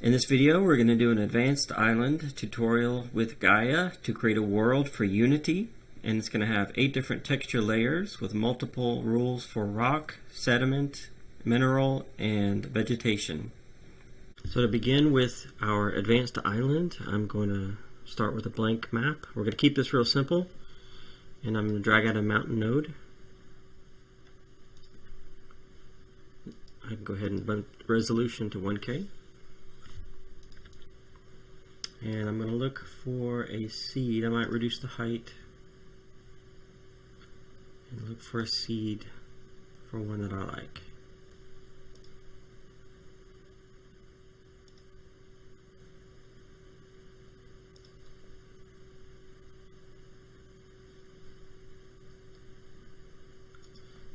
In this video, we're going to do an advanced island tutorial with Gaea to create a world for Unity, and it's going to have 8 different texture layers with multiple rules for rock, sediment, mineral, and vegetation. So to begin with our advanced island, I'm going to start with a blank map. We're going to keep this real simple, and I'm going to drag out a mountain node. I can go ahead and bump resolution to 1K. And I'm going to look for a seed. I might reduce the height and look for a seed for one that I like.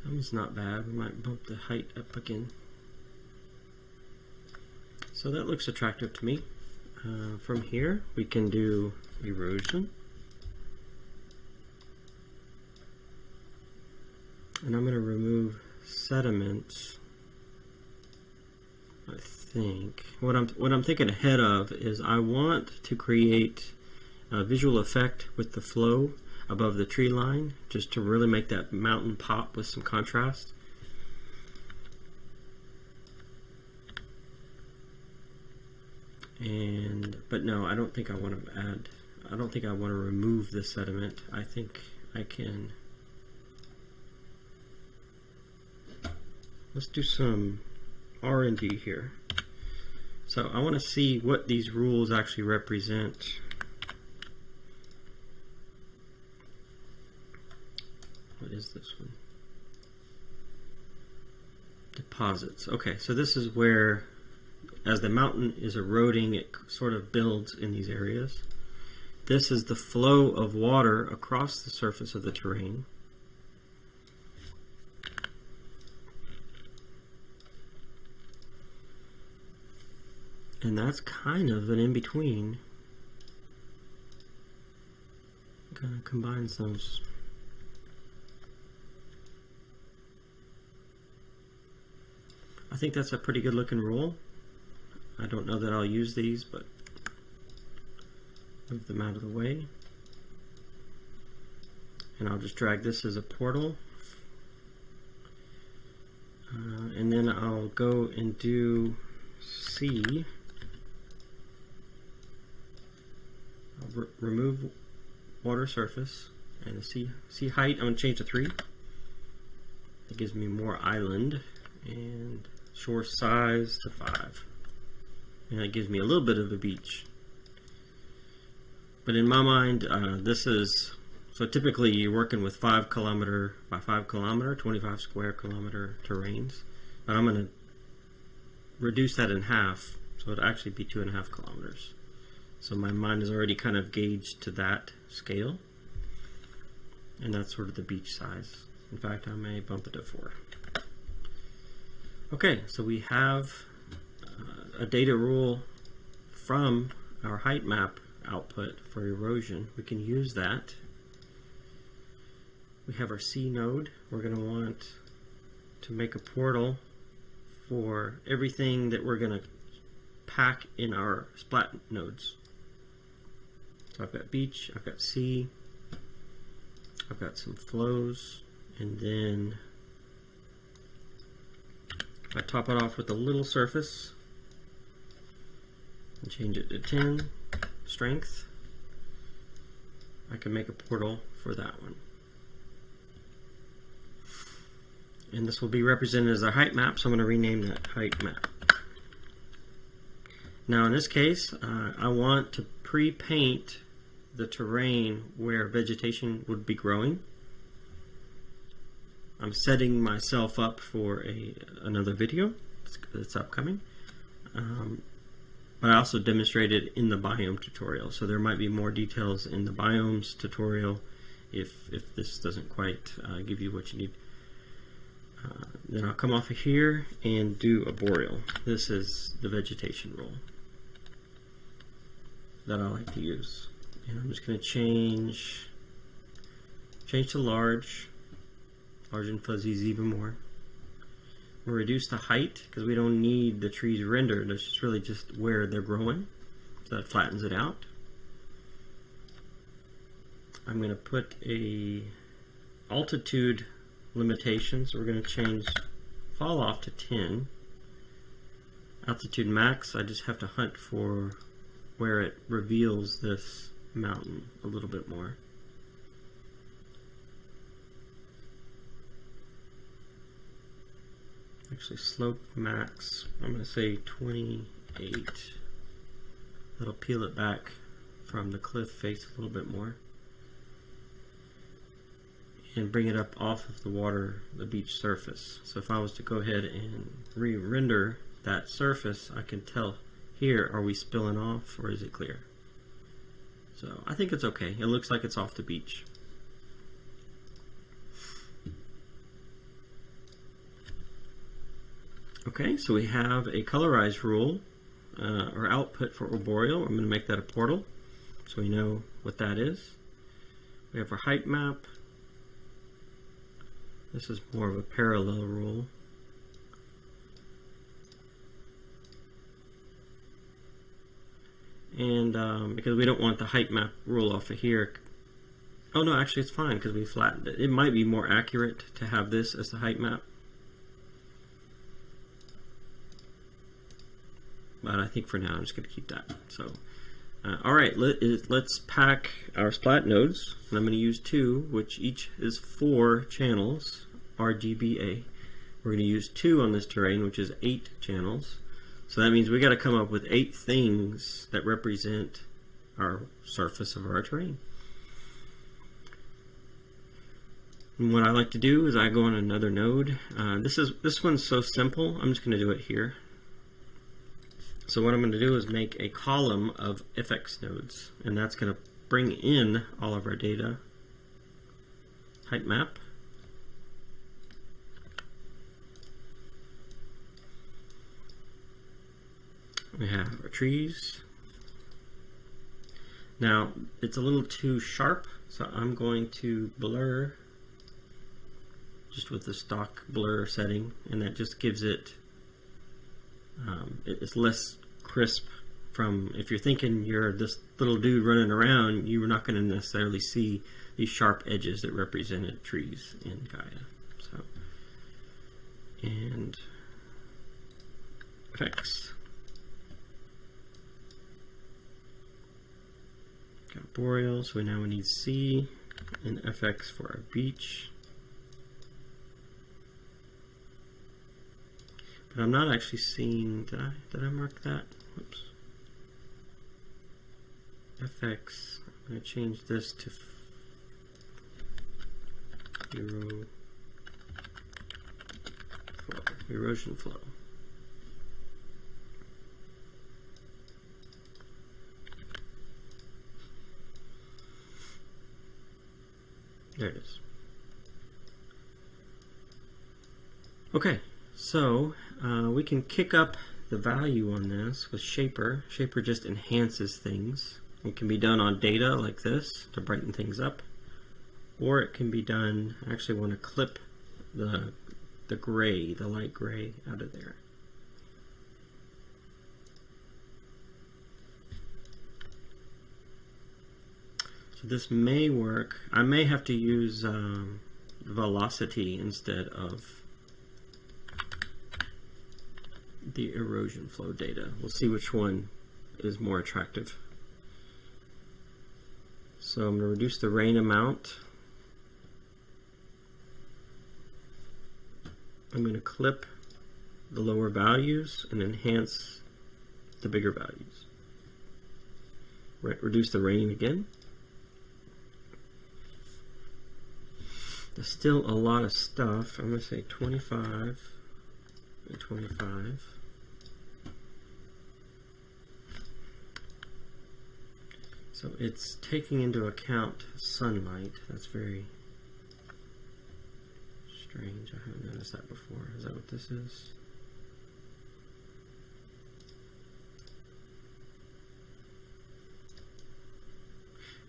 That one's not bad. We might bump the height up again. So that looks attractive to me. From here, we can do erosion. And I'm going to remove sediment. I think what I'm thinking ahead of is I want to create a visual effect with the flow above the tree line, just to really make that mountain pop with some contrast. But no, I don't think I want to add, I don't think I want to remove the sediment. I think I can, let's do some R&D here. So I want to see what these rules actually represent. What is this one? Deposits. Okay, so this is where, as the mountain is eroding, it sort of builds in these areas. This is the flow of water across the surface of the terrain. And that's kind of an in-between. Kind of combines those. I think that's a pretty good looking rule. I don't know that I'll use these, but move them out of the way. And I'll just drag this as a portal. And then I'll go and do C. I'll remove water surface and C height. I'm going to change to 3. That gives me more island, and shore size to 5. And that gives me a little bit of a beach. But in my mind, this is, so typically you're working with 5 kilometer by 5 kilometer, 25 square kilometer terrains. But I'm going to reduce that in half, so it'll actually be 2.5 kilometers. So my mind is already kind of gauged to that scale. And that's sort of the beach size. In fact, I may bump it to 4. Okay, so we have a data rule from our Heightmap output for erosion. We can use that. We have our C node. We're going to want to make a portal for everything that we're going to pack in our Splat nodes. So I've got beach, I've got C, I've got some flows, and then I top it off with a little surface and change it to 10 strength. I can make a portal for that one. And this will be represented as a height map, so I'm going to rename that height map. Now in this case, I want to pre-paint the terrain where vegetation would be growing. I'm setting myself up for another video that's upcoming. But I also demonstrated in the biome tutorial, so there might be more details in the biomes tutorial if this doesn't quite give you what you need. Then I'll come off of here and do a boreal. This is the vegetation rule that I like to use. And I'm just going to change to large and fuzzies even more. We'll reduce the height because we don't need the trees rendered. It's just really just where they're growing. So that flattens it out. I'm going to put a altitude limitation. So we're going to change fall off to 10. Altitude max, I just have to hunt for where it reveals this mountain a little bit more. Actually, slope max, I'm going to say 28. That'll peel it back from the cliff face a little bit more. And bring it up off of the water, the beach surface. So if I was to go ahead and re-render that surface, I can tell here, are we spilling off or is it clear? So I think it's okay. It looks like it's off the beach. Okay, so we have a colorize rule or output for arboreal. I'm going to make that a portal so we know what that is. We have our height map. This is more of a parallel rule. And because we don't want the height map rule off of here. Oh no, actually it's fine because we flattened it. It might be more accurate to have this as the height map. But I think for now I'm just going to keep that. So, alright, let's pack our splat nodes. And I'm going to use 2, which each is 4 channels, RGBA. We're going to use 2 on this terrain, which is 8 channels. So that means we got to come up with 8 things that represent our surface of our terrain. And what I like to do is I go on another node. This one's so simple, I'm just going to do it here. So what I'm going to do is make a column of FX nodes, and that's going to bring in all of our data. Height map. We have our trees. Now it's a little too sharp, so I'm going to blur just with the stock blur setting, and that just gives it it's less crisp. From if you're thinking you're this little dude running around, you're not going to necessarily see these sharp edges that represented trees in Gaea. So, and effects. Got boreal, so now we need C and FX for our beach. But I'm not actually seeing, did I mark that? Whoops. FX, I'm going to change this to erosion flow. There it is. Okay, so we can kick up the value on this with Shaper. Shaper just enhances things. It can be done on data like this to brighten things up, or it can be done, I actually want to clip the gray, the light gray out of there. So this may work. I may have to use velocity instead of the erosion flow data. We'll see which one is more attractive. So I'm going to reduce the rain amount. I'm going to clip the lower values and enhance the bigger values. Reduce the rain again. There's still a lot of stuff. I'm going to say 25 and 25. So it's taking into account sunlight. That's very strange. I haven't noticed that before. Is that what this is?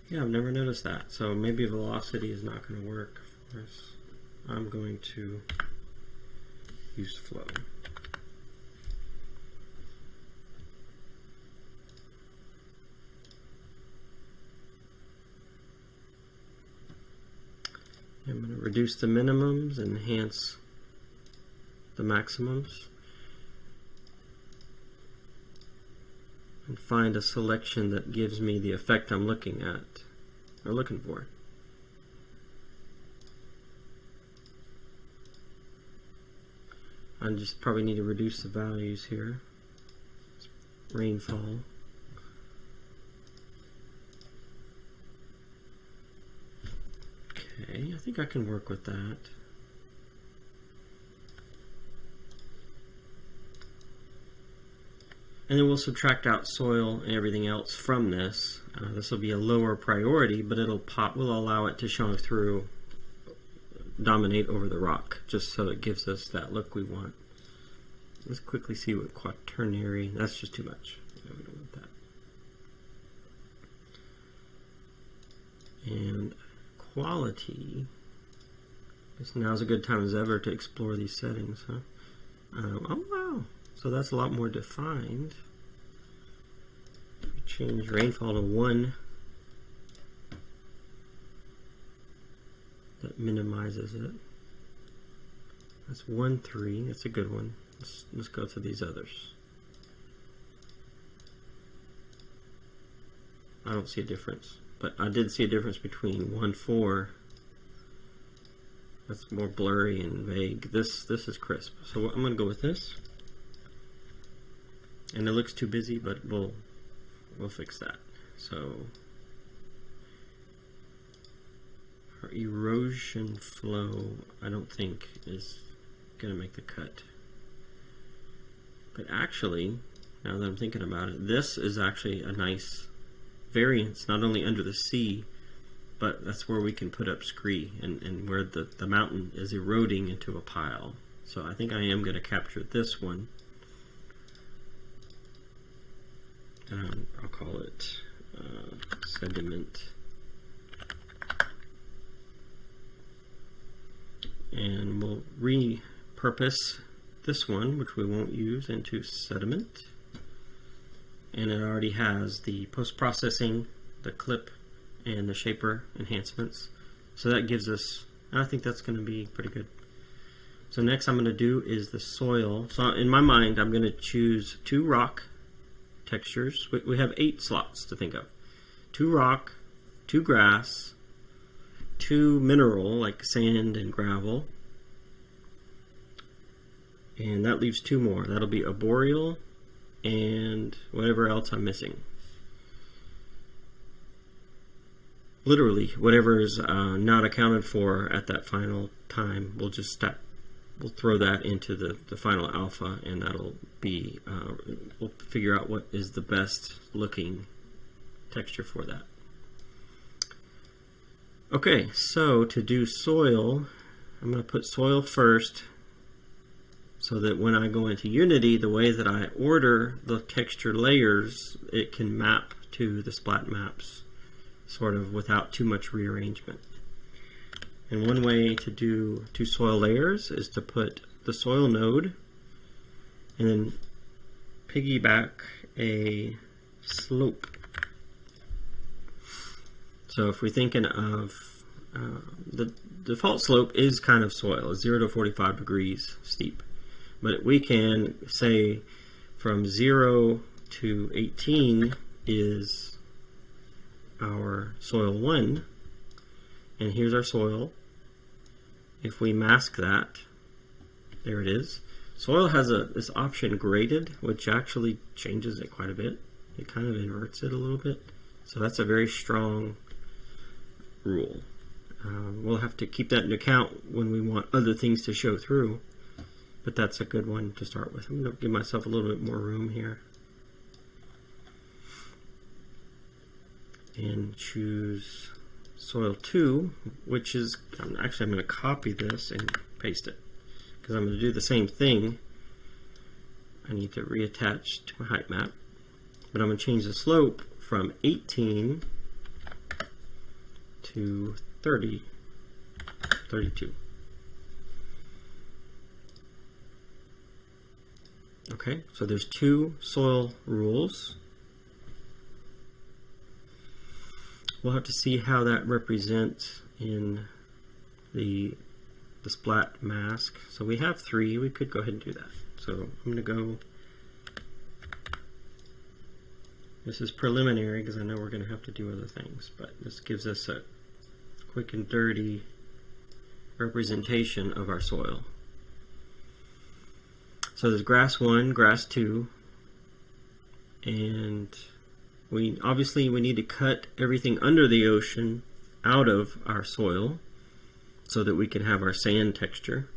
Yeah, I've never noticed that. So maybe velocity is not going to work for us. I'm going to use flow. I'm going to reduce the minimums and enhance the maximums. And find a selection that gives me the effect I'm looking at or looking for. I just probably need to reduce the values here. Rainfall. Okay, I think I can work with that. And then we'll subtract out soil and everything else from this. This will be a lower priority, but we'll allow it to show through, dominate over the rock, just so it gives us that look we want. Let's quickly see what quaternary, that's just too much. We don't want that. And quality, I guess now's a good time as ever to explore these settings, huh? Oh wow, so that's a lot more defined. Change rainfall to 1. That minimizes it. That's 1.3. That's a good one. Let's go to these others. I don't see a difference, but I did see a difference between 1.4. That's more blurry and vague. This is crisp. So I'm going to go with this. And it looks too busy, but we'll fix that. So our erosion flow, I don't think is going to make the cut. But actually, now that I'm thinking about it, this is actually a nice variance, not only under the sea, but that's where we can put up scree and where the mountain is eroding into a pile. So I think I am going to capture this one. I'll call it sediment. And we'll repurpose this one, which we won't use, into sediment. And it already has the post-processing, the clip, and the shaper enhancements. So that gives us, I think that's going to be pretty good. So next I'm going to do is the soil. So in my mind, I'm going to choose 2 rock textures. We have 8 slots to think of. 2 rock, 2 grass, 2 mineral like sand and gravel, and that leaves 2 more. That'll be arboreal and whatever else I'm missing. Literally whatever is not accounted for at that final time, we'll throw that into the final alpha, and that'll be, we'll figure out what is the best looking texture for that. Okay, so to do soil, I'm going to put soil first so that when I go into Unity, the way that I order the texture layers, it can map to the Splat maps sort of without too much rearrangement. And one way to do 2 soil layers is to put the soil node and then piggyback a slope. So if we're thinking of the default slope is kind of soil, it's 0 to 45 degrees steep. But we can say from 0 to 18 is our soil 1. And here's our soil. If we mask that, there it is. Soil has this option graded, which actually changes it quite a bit. It kind of inverts it a little bit. So that's a very strong rule. We'll have to keep that into account when we want other things to show through, but that's a good one to start with. I'm going to give myself a little bit more room here. And choose soil 2, which is, I'm going to copy this and paste it, because I'm going to do the same thing. I need to reattach to my Heightmap, but I'm going to change the slope from 18 to 32. Okay, so there's two soil rules. We'll have to see how that represents in the splat mask. So we have three. We could go ahead and do that. So I'm going to go. This is preliminary because I know we're going to have to do other things, but this gives us a quick and dirty representation of our soil. So there's grass 1, grass 2, and obviously we need to cut everything under the ocean out of our soil so that we can have our sand texture,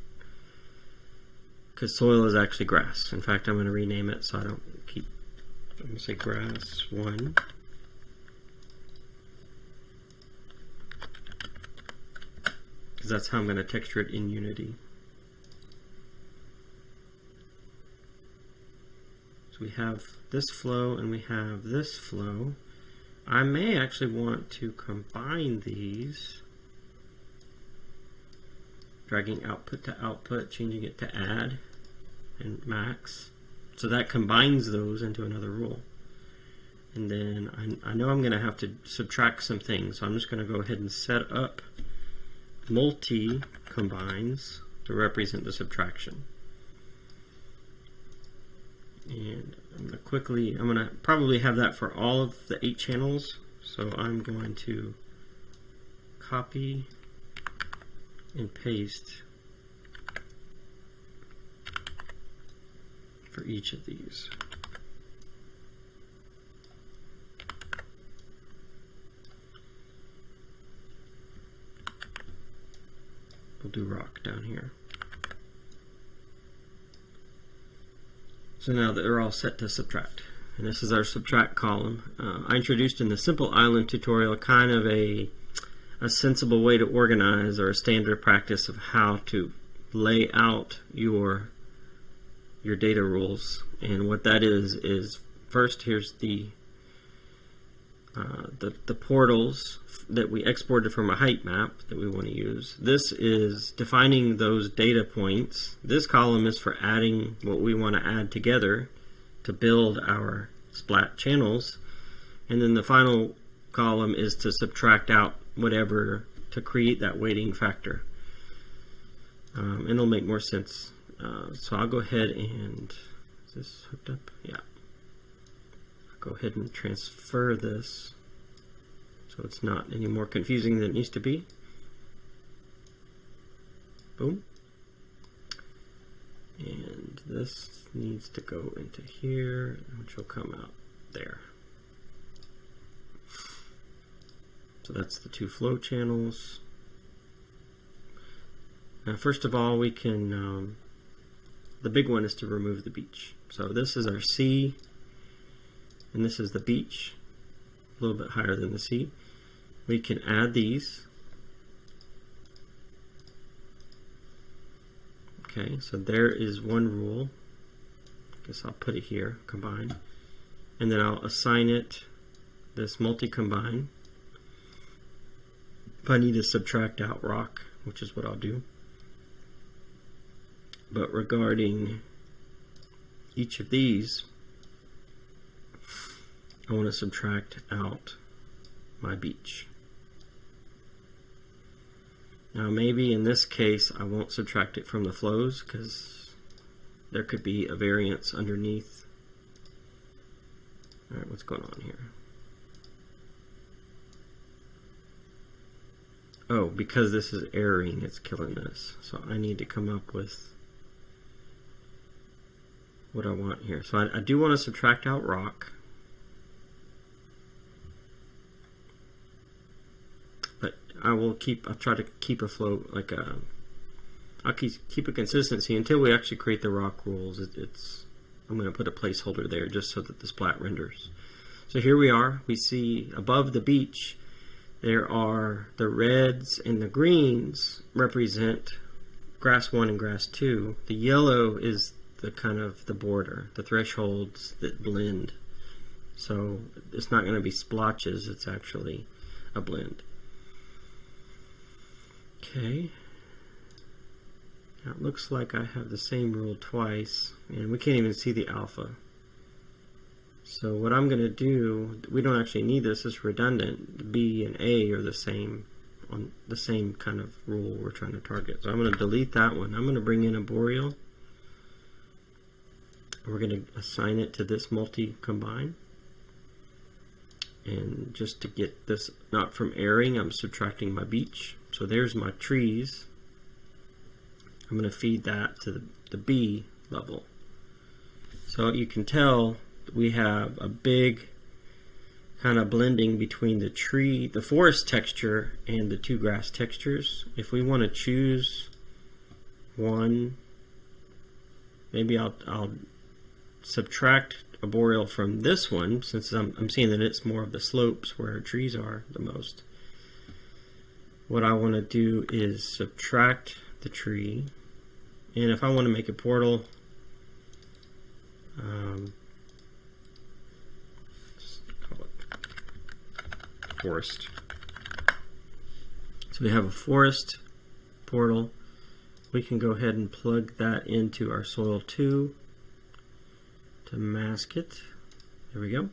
because soil is actually grass. In fact, I'm going to rename it so I don't keep, I'm going to say grass 1. Because that's how I'm going to texture it in Unity. So we have this flow and we have this flow. I may actually want to combine these, dragging output to output, changing it to add and max. So that combines those into another rule. And then I know I'm going to have to subtract some things, so I'm just going to go ahead and set up multi combines to represent the subtraction. And I'm going to probably have that for all of the 8 channels. So I'm going to copy and paste for each of these. We'll do rock down here. So now that they're all set to subtract, and this is our subtract column. I introduced in the simple island tutorial kind of a sensible way to organize, or a standard practice of how to lay out your data rules. And what that is first, here's the portals that we exported from a Heightmap that we want to use. This is defining those data points. This column is for adding what we want to add together to build our splat channels. And then the final column is to subtract out whatever to create that weighting factor. And it'll make more sense. So I'll go ahead and, is this hooked up? Yeah. I'll go ahead and transfer this so it's not any more confusing than it needs to be. Boom. And this needs to go into here, which will come out there. So that's the 2 flow channels. Now, first of all, we can, the big one is to remove the beach. So this is our sea, and this is the beach, a little bit higher than the sea. We can add these. Okay, so there is one rule. I guess I'll put it here, combine. And then I'll assign it this multi-combine. If I need to subtract out rock, which is what I'll do. But regarding each of these, I want to subtract out my beach. Now maybe in this case I won't subtract it from the flows because there could be a variance underneath. Alright, what's going on here? Oh, because this is erroring, it's killing this. So I need to come up with what I want here. So I do want to subtract out rock. I'll try to keep a flow, like I'll keep a consistency until we actually create the rock rules. I'm going to put a placeholder there just so that the splat renders. So here we are. We see above the beach there are the reds and the greens represent grass 1 and grass 2. The yellow is the kind of the border, the thresholds that blend. So it's not going to be splotches, it's actually a blend. Okay, Now it looks like I have the same rule twice, and we can't even see the alpha. So what I'm going to do, we don't actually need this, it's redundant. B and A are the same, on the same kind of rule we're trying to target. So I'm going to delete that one. I'm going to bring in a boreal. We're going to assign it to this multi-combine. And just to get this not from airing, I'm subtracting my beach. So there's my trees. I'm going to feed that to the B level. So you can tell we have a big kind of blending between the forest texture and the two grass textures. If we want to choose one, maybe I'll subtract a boreal from this one, since I'm seeing that it's more of the slopes where trees are the most. What I want to do is subtract the tree, and if I want to make a portal, just call it forest. So we have a forest portal. We can go ahead and plug that into our soil 2 to mask it. There we go.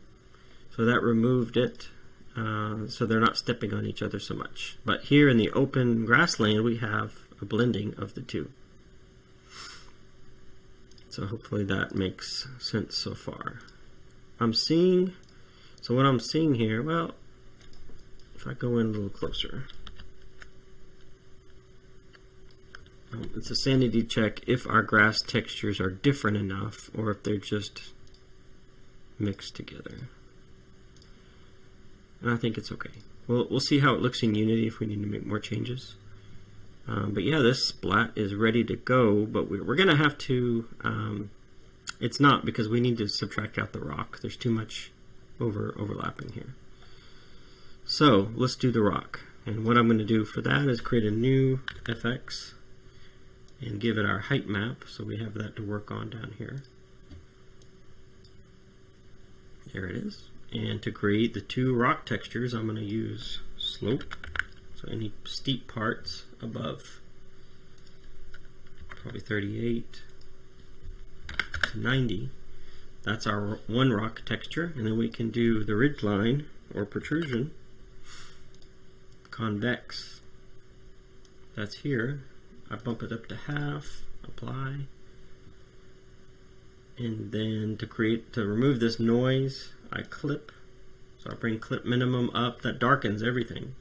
So that removed it, so they're not stepping on each other so much. But here in the open grassland, we have a blending of the two. So hopefully that makes sense so far. So what I'm seeing here, well, if I go in a little closer, it's a sanity check if our grass textures are different enough or if they're just mixed together. And I think it's okay. We'll see how it looks in Unity if we need to make more changes. But yeah, this splat is ready to go, but we're going to have to, it's not, because we need to subtract out the rock. There's too much overlapping here. So let's do the rock. And what I'm going to do for that is create a new FX and give it our height map, so we have that to work on down here. There it is. And to create the two rock textures, I'm going to use slope. So any steep parts above probably 38 to 90, that's our one rock texture. And then we can do the ridge line or protrusion, convex. That's here. I bump it up to half, apply, and then to remove this noise, I clip. So I bring clip minimum up. That darkens everything.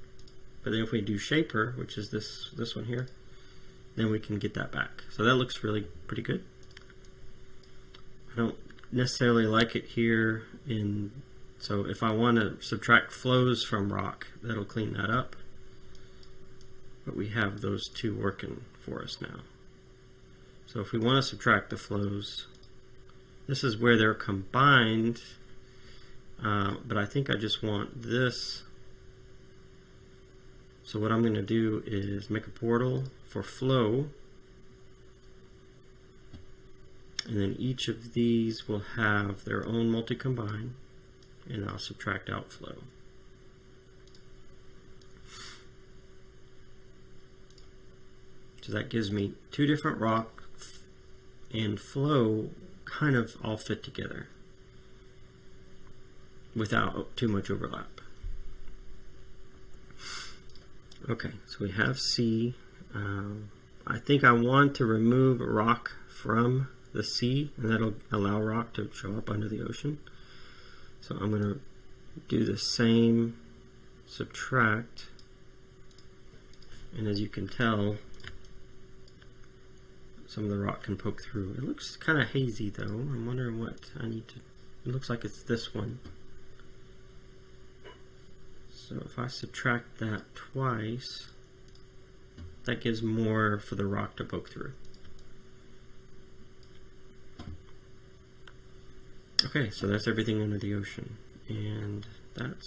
But then if we do shaper, which is this one here, then we can get that back. So that looks really pretty good. I don't necessarily like it here so if I want to subtract flows from rock, that'll clean that up. But we have those two working for us now. So if we want to subtract the flows, this is where they're combined, but I think I just want this. So what I'm going to do is make a portal for flow, and then each of these will have their own multi-combine, and I'll subtract out flow. So that gives me two different rock and flow kind of all fit together without too much overlap. Okay, so we have C. I think I want to remove rock from the sea, and that'll allow rock to show up under the ocean. So I'm going to do the same, subtract, and as you can tell, some of the rock can poke through. It looks kind of hazy though. I'm wondering what I need to, it looks like it's this one. So if I subtract that twice, that gives more for the rock to poke through. Okay, so that's everything under the ocean, and that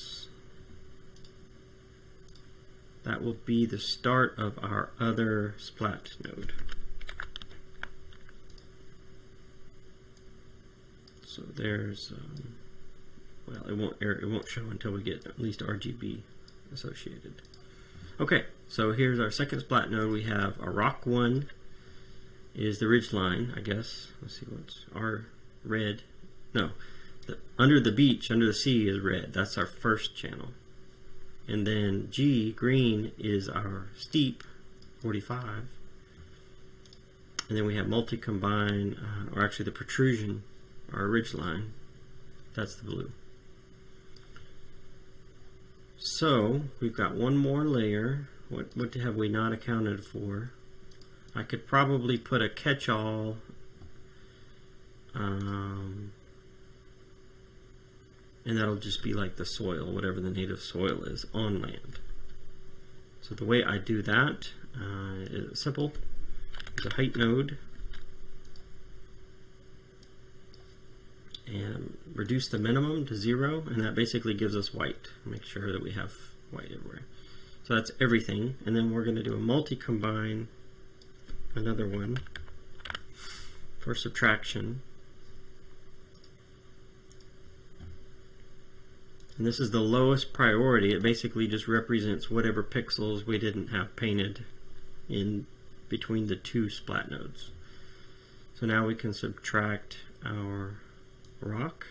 will be the start of our other Splat node. So there's, well, it won't show until we get at least RGB associated. Okay, so here's our second Splat node. We have a rock 1 is the ridge line, I guess. Let's see what's R red. No, under the beach, under the sea is red. That's our first channel. And then G, green, is our steep, 45. And then we have multi-combine, or actually the protrusion, our ridge line. That's the blue. So we've got one more layer. What have we not accounted for? I could probably put a catch-all and that'll just be like the soil, whatever the native soil is on land. So the way I do that is simple. There's a height node, and reduce the minimum to 0, and that basically gives us white. Make sure that we have white everywhere. So that's everything, and then we're going to do a multi-combine, another one, for subtraction. And this is the lowest priority. It basically just represents whatever pixels we didn't have painted in between the two splat nodes. So now we can subtract our rock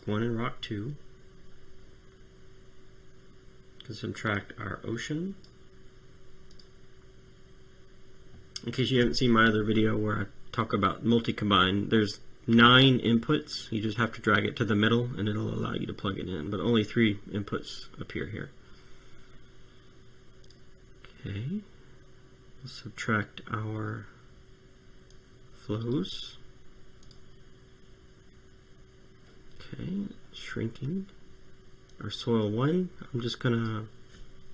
1 and rock 2. We can subtract our ocean. In case you haven't seen my other video where I talk about multi-combine, there's 9 inputs. You just have to drag it to the middle and it'll allow you to plug it in, but only 3 inputs appear here. Okay, we'll subtract our flows. Okay, shrinking. Our soil 1, I'm just gonna,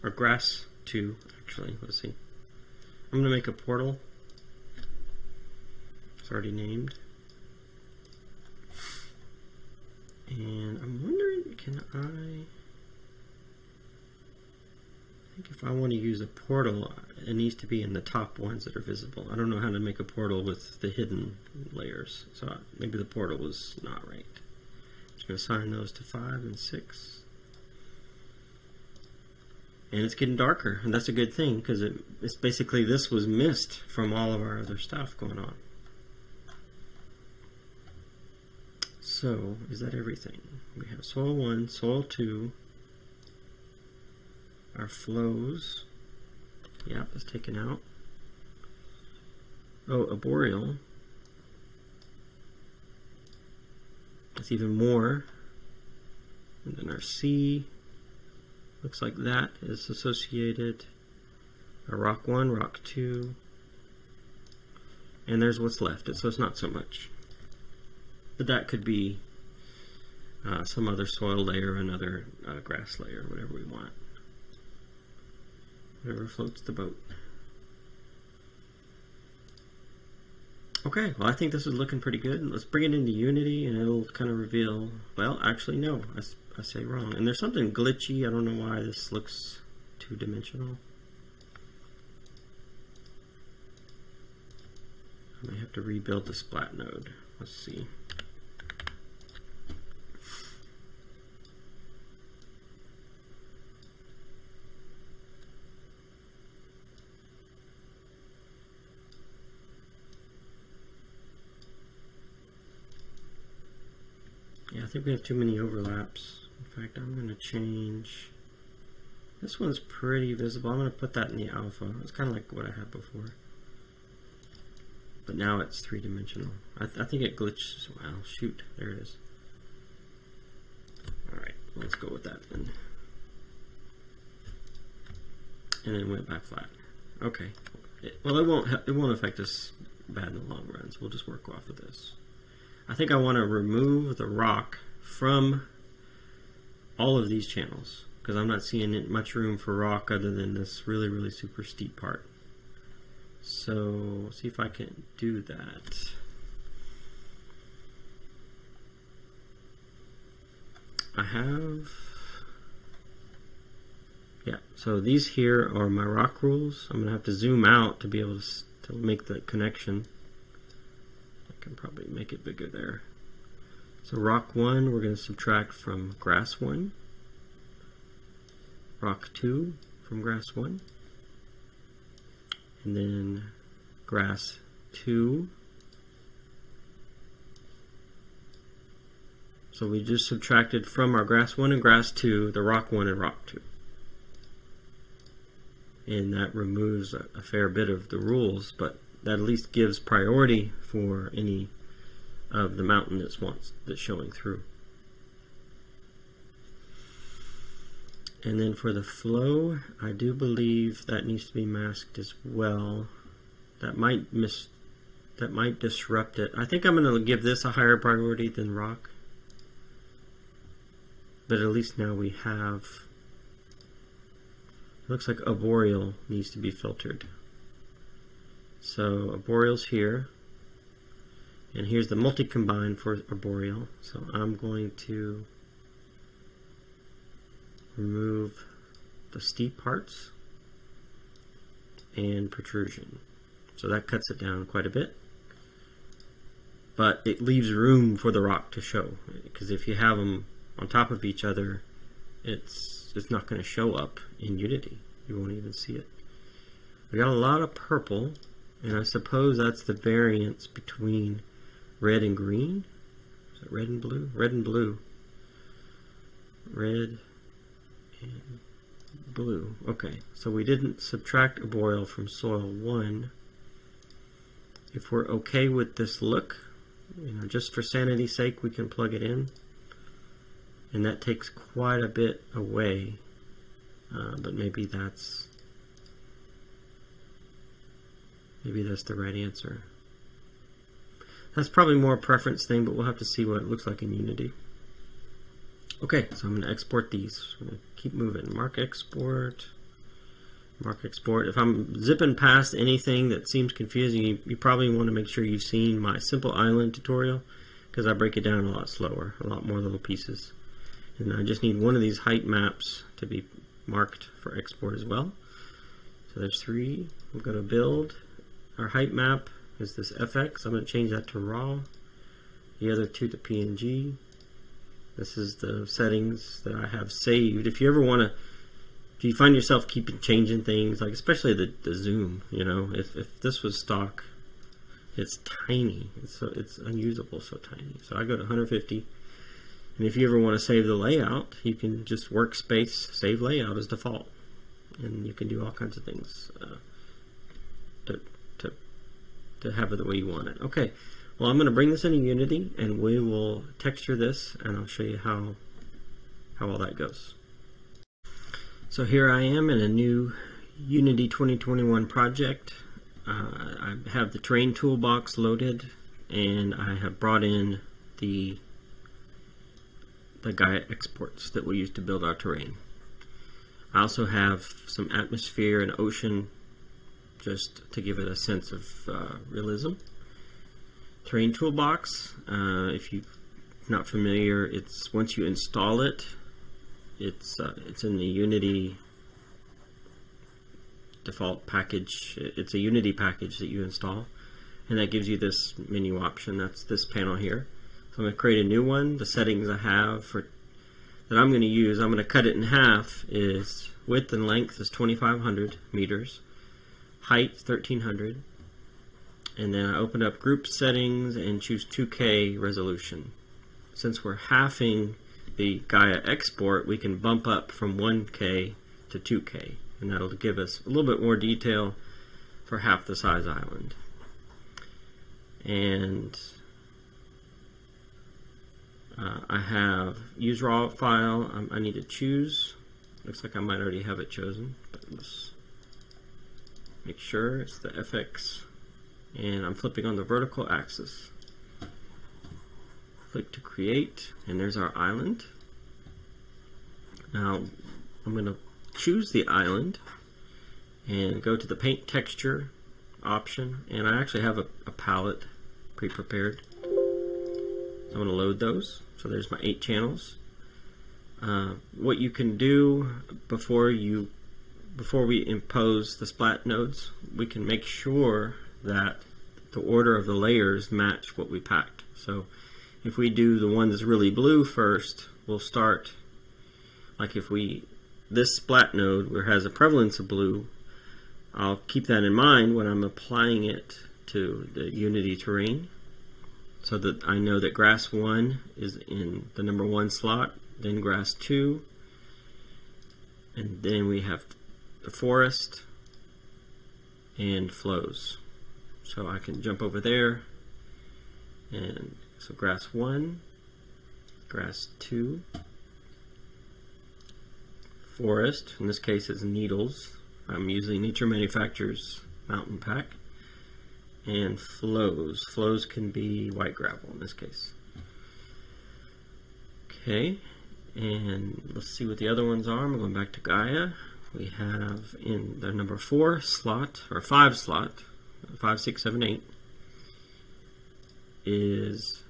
or grass 2 actually, let's see. I'm gonna make a portal. It's already named. And I'm wondering, can I think if I want to use a portal, it needs to be in the top ones that are visible. I don't know how to make a portal with the hidden layers, so maybe the portal was not right. I'm just going to assign those to 5 and 6. And it's getting darker, and that's a good thing, because it's basically, this was missed from all of our other stuff going on. So, is that everything? We have soil 1, soil 2, our flows, yep, it's taken out. Oh, a boreal. That's even more. And then our sea, looks like that is associated. Our rock 1, rock 2, and there's what's left, so it's not so much. But that could be some other soil layer, another grass layer, whatever we want. Whatever floats the boat. Okay, well I think this is looking pretty good. Let's bring it into Unity and it'll kind of reveal, well actually no, I say wrong. And there's something glitchy, I don't know why this looks two-dimensional. I may have to rebuild the Splat node. Let's see. Yeah, I think we have too many overlaps. In fact, I'm going to change. This one's pretty visible. I'm going to put that in the alpha. It's kind of like what I had before. But now it's three-dimensional. I think it glitches. Wow, shoot. There it is. Alright, let's go with that then. And then went back flat. Okay. Well, it won't affect us bad in the long run, so we'll just work off of this. I think I want to remove the rock from all of these channels because I'm not seeing much room for rock other than this really, really super steep part. So, see if I can do that. I have, yeah, so these here are my rock rules. I'm going to have to zoom out to be able to make the connection. Can probably make it bigger there. So rock 1 we're going to subtract from grass 1, rock 2 from grass 1, and then grass 2. So we just subtracted from our grass 1 and grass 2 the rock 1 and rock 2. And that removes a fair bit of the rules, but that at least gives priority for any of the mountain that's showing through. And then for the flow, I do believe that needs to be masked as well. That might disrupt it. I think I'm going to give this a higher priority than rock. But at least now we have, it looks like arboreal needs to be filtered. So arboreal's here, and here's the multi-combine for arboreal. So I'm going to remove the steep parts and protrusion. So that cuts it down quite a bit. But it leaves room for the rock to show, because if you have them on top of each other, it's not going to show up in Unity. You won't even see it. We got a lot of purple, and I suppose that's the variance between red and green. Is it red and blue? Red and blue. Red and blue. Okay, so we didn't subtract arboreal from soil 1. If we're okay with this look, just for sanity's sake, we can plug it in. And that takes quite a bit away, but maybe that's the right answer. That's probably more a preference thing, but we'll have to see what it looks like in Unity. Okay, so I'm going to export these. I'm going to keep moving. Mark export. Mark export. If I'm zipping past anything that seems confusing, you probably want to make sure you've seen my simple island tutorial, because I break it down a lot slower, a lot more little pieces. And I just need one of these height maps to be marked for export as well. So there's 3. We'll go to build. Our height map is this FX. I'm going to change that to raw. The other 2 to PNG. This is the settings that I have saved. If you ever want to, if you find yourself changing things, like especially the zoom, if this was stock, it's tiny. It's unusable, so tiny. So I go to 150. And if you ever want to save the layout, you can just workspace, save layout as default. And you can do all kinds of things to have it the way you want it. Okay, well, I'm going to bring this into Unity, and we will texture this, and I'll show you how all that goes. So here I am in a new Unity 2021 project. I have the terrain toolbox loaded, and I have brought in the Gaea exports that we use to build our terrain. I also have some atmosphere and ocean just to give it a sense of realism. Terrain toolbox, if you're not familiar, it's once you install it, it's in the Unity default package. It's a Unity package that you install, and that gives you this menu option. That's this panel here. So I'm going to create a new one. The settings I have that I'm going to use, I'm going to cut it in half, is width and length is 2,500 meters, height 1,300, and then I open up group settings and choose 2K resolution. Since we're halving the Gaea export, we can bump up from 1K to 2K, and that'll give us a little bit more detail for half the size island. And I have use raw file. I need to choose. Looks like I might already have it chosen, but let's make sure it's the FX. And I'm flipping on the vertical axis. Click to create, and there's our island. Now I'm going to choose the island and go to the paint texture option, and I actually have a palette pre-prepared. So I'm going to load those. So there's my 8 channels. What you can do before we impose the splat nodes, we can make sure that the order of the layers match what we packed. So if we do the one that's really blue first, we'll start, like if this splat node where it has a prevalence of blue, I'll keep that in mind when I'm applying it to the Unity terrain, so that I know that grass 1 is in the number 1 slot, then grass 2, and then we have the forest and flows. So I can jump over there, and so grass 1, grass 2, forest, in this case it's needles. I'm using Nature Manufacturers Mountain Pack. And flows. Flows can be white gravel in this case. Okay, and let's see what the other ones are. I'm going back to Gaea. We have in the number 4 slot, or 5 slot, 5, 6, 7, 8, is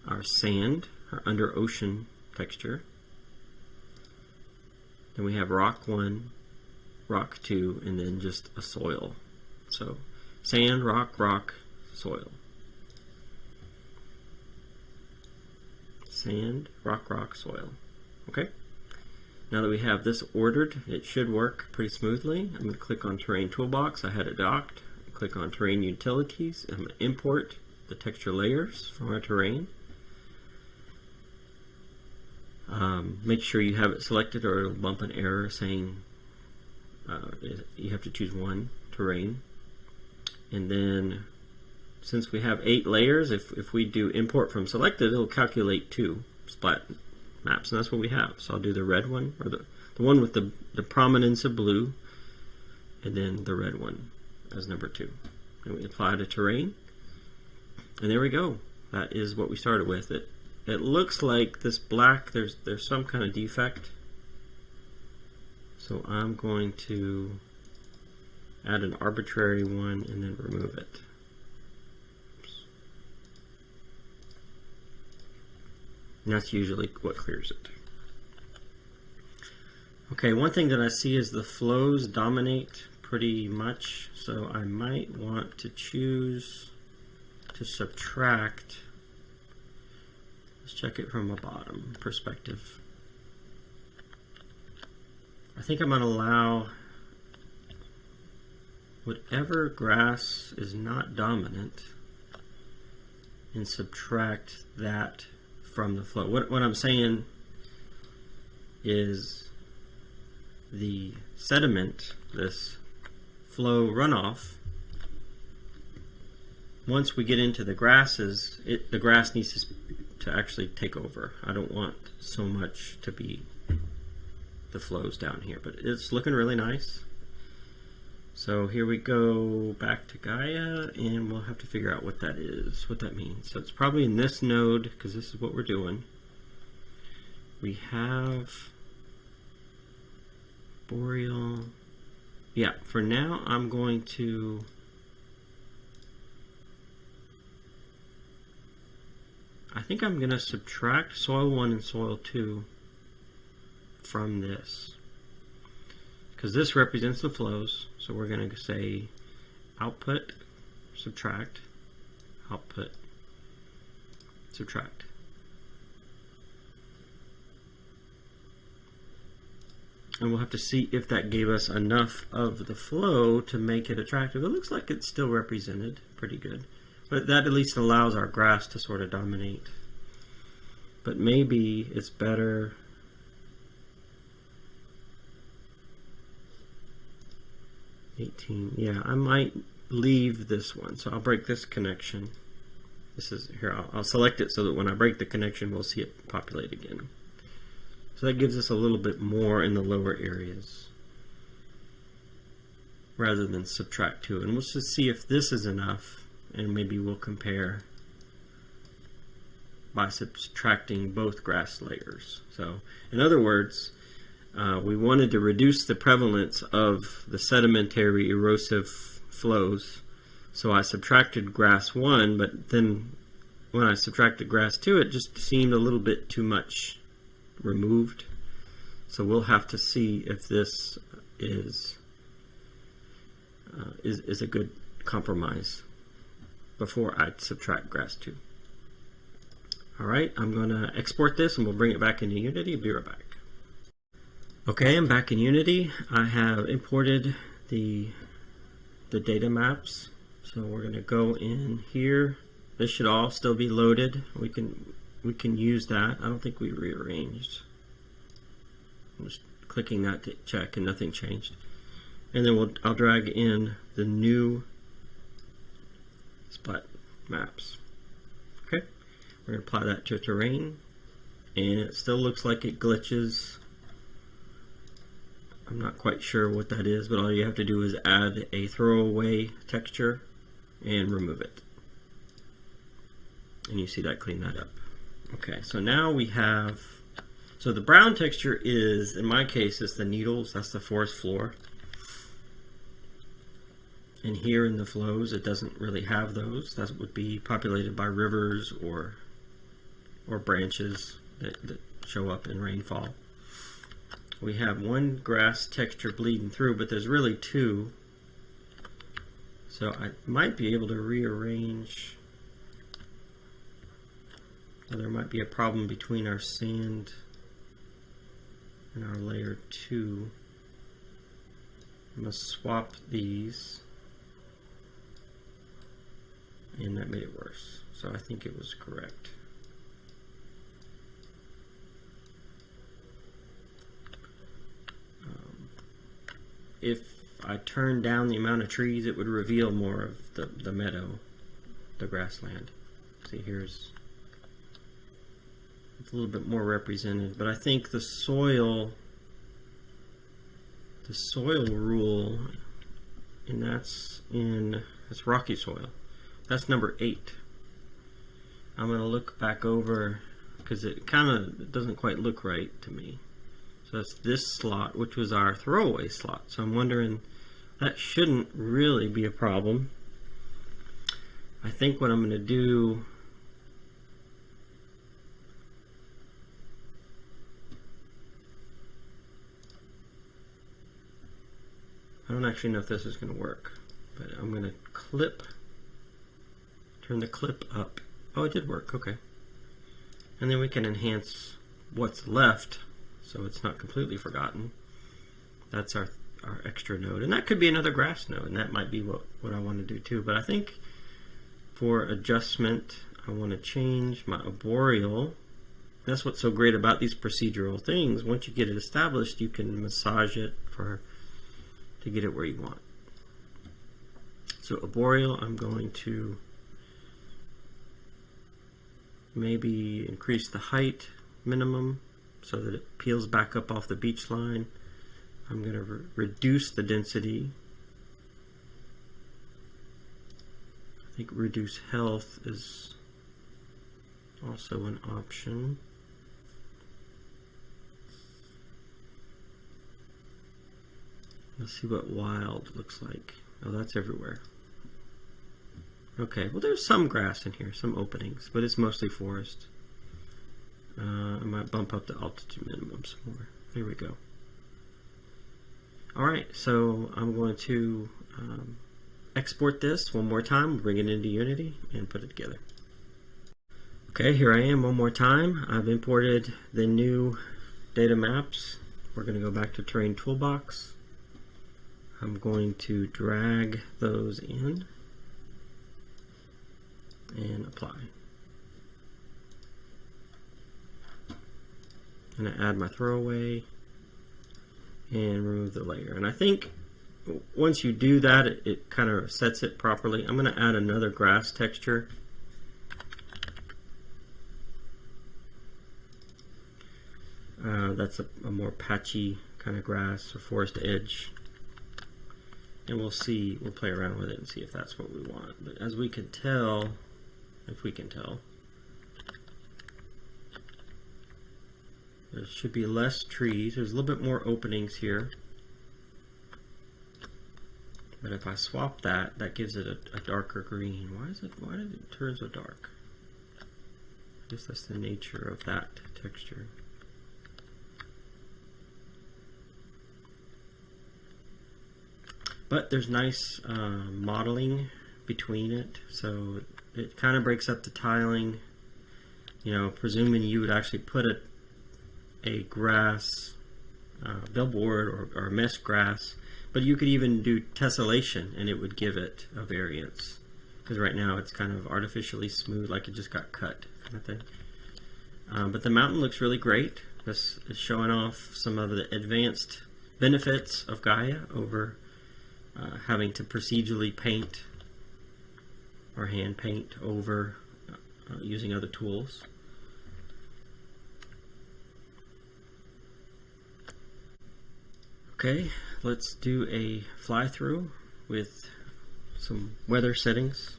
our sand, our under ocean texture. Then we have rock 1, rock 2, and then just a soil. So sand, rock, rock, soil. Sand, rock, rock, soil. Okay? Now that we have this ordered, it should work pretty smoothly. I'm going to click on Terrain Toolbox. I had it docked. Click on Terrain Utilities. I'm going to import the texture layers from our terrain. Make sure you have it selected or it'll bump an error saying you have to choose one terrain. And then since we have 8 layers, if we do import from selected, it'll calculate 2 splat maps, and that's what we have. So I'll do the red one, or the one with the prominence of blue, and then the red one as number 2. And we apply to terrain, and there we go. That is what we started with. It looks like this black, there's some kind of defect. So I'm going to add an arbitrary one and then remove it. Oops. And that's usually what clears it. Okay, one thing that I see is the flows dominate pretty much, so I might want to choose to subtract. Let's check it from a bottom perspective. I think I'm going to allow whatever grass is not dominant and subtract that from the flow. What I'm saying is the sediment, this flow runoff, once we get into the grasses, the grass needs to actually take over. I don't want so much to be the flows down here, but it's looking really nice. So here we go back to Gaea, and we'll have to figure out what that is, what that means. So it's probably in this node, because this is what we're doing. We have boreal. Yeah, for now I'm going to I think I'm going to subtract soil 1 and soil 2 from this, because this represents the flows. So we're going to say output, subtract, output, subtract. And we'll have to see if that gave us enough of the flow to make it attractive. It looks like it's still represented pretty good, but that at least allows our grass to sort of dominate. But maybe it's better yeah, I might leave this one. So I'll break this connection. This is here, I'll select it so that when I break the connection, we'll see it populate again. So that gives us a little bit more in the lower areas rather than subtract 2. And we'll just see if this is enough, and maybe we'll compare by subtracting both grass layers. So in other words, we wanted to reduce the prevalence of the sedimentary erosive flows, so I subtracted grass 1, but then when I subtracted grass 2, it just seemed a little bit too much removed. So we'll have to see if this is a good compromise before I subtract grass 2. Alright, I'm going to export this and we'll bring it back into Unity. Be right back. Okay, I'm back in Unity. I have imported the the data maps. So we're going to go in here. This should all still be loaded. We can use that. I don't think we rearranged. I'm just clicking that to check, and nothing changed. And then I'll drag in the new Splat maps. Okay, we're going to apply that to terrain, and it still looks like it glitches. I'm not quite sure what that is, but all you have to do is add a throwaway texture and remove it. And you see that clean that up. Okay, so now we have, so the brown texture is, in my case, is the needles. That's the forest floor. And here in the flows, it doesn't really have those. That would be populated by rivers or branches that show up in rainfall. We have one grass texture bleeding through, but there's really two. So I might be able to rearrange. There might be a problem between our sand and our layer 2. I'm going to swap these. And that made it worse. So I think it was correct. If I turn down the amount of trees, it would reveal more of the meadow, the grassland. See, it's a little bit more represented, but I think the soil rule, and that's rocky soil. That's number 8. I'm going to look back over because it doesn't quite look right to me. So that's this slot, which was our throwaway slot. So I'm wondering, that shouldn't really be a problem. I think what I'm going to do, I don't actually know if this is going to work, but I'm going to turn the clip up. Oh, it did work, okay. And then we can enhance what's left so it's not completely forgotten. That's our extra node. And that could be another grass node, and that might be what I want to do too. But I think for adjustment, I want to change my arboreal. That's what's so great about these procedural things. Once you get it established, you can massage it to get it where you want. So arboreal, I'm going to maybe increase the height minimum so that it peels back up off the beach line. I'm going to reduce the density. I think reduce health is also an option. Let's see what wild looks like. Oh, that's everywhere. Okay, well there's some grass in here, some openings, but it's mostly forest. I might bump up the altitude minimum some more. There we go. Alright, so I'm going to export this one more time, bring it into Unity, and put it together. Okay, here I am one more time. I've imported the new data maps. We're going to go back to Terrain Toolbox. I'm going to drag those in and apply. I'm going to add my throwaway and remove the layer. And I think once you do that, it kind of sets it properly. I'm going to add another grass texture. That's a more patchy kind of grass or forest edge. And we'll play around with it and see if that's what we want. But as we can tell, if we can tell, there should be less trees. There's a little bit more openings here. But if I swap that, that gives it a darker green. Why did it turn so dark? I guess that's the nature of that texture. But there's nice modeling between it, so it kind of breaks up the tiling. You know, presuming you would actually put a grass billboard or mesh grass But you could even do tessellation and it would give it a variance, because right now it's kind of artificially smooth, like it just got cut kind of thing. But the mountain looks really great. This is showing off some of the advanced benefits of Gaea over having to procedurally paint or hand paint over using other tools. Okay, let's do a fly-through with some weather settings.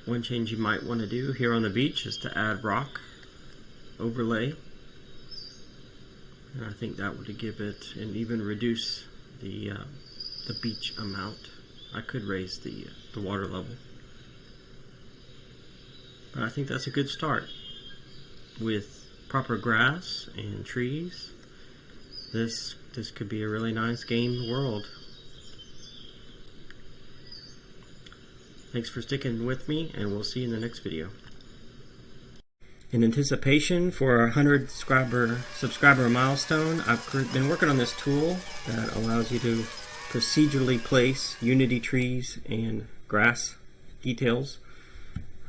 One change you might want to do here on the beach is to add rock overlay, and I think that would give it and even reduce the beach amount. I could raise the water level, but I think that's a good start. With proper grass and trees, this could be a really nice game world. Thanks for sticking with me, and we'll see you in the next video. In anticipation for our 100 subscriber milestone, I've been working on this tool that allows you to procedurally place Unity trees and grass details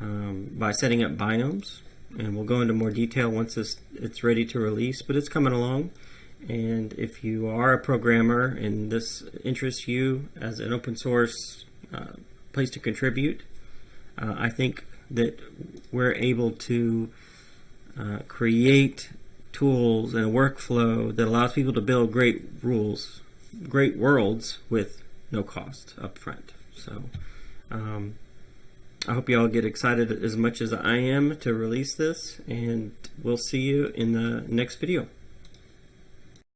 by setting up biomes. And we'll go into more detail once it's ready to release, but it's coming along. And if you are a programmer and this interests you as an open source place to contribute, I think that we're able to create tools and a workflow that allows people to build great worlds with no cost up front. So I hope you all get excited as much as I am to release this, and we'll see you in the next video.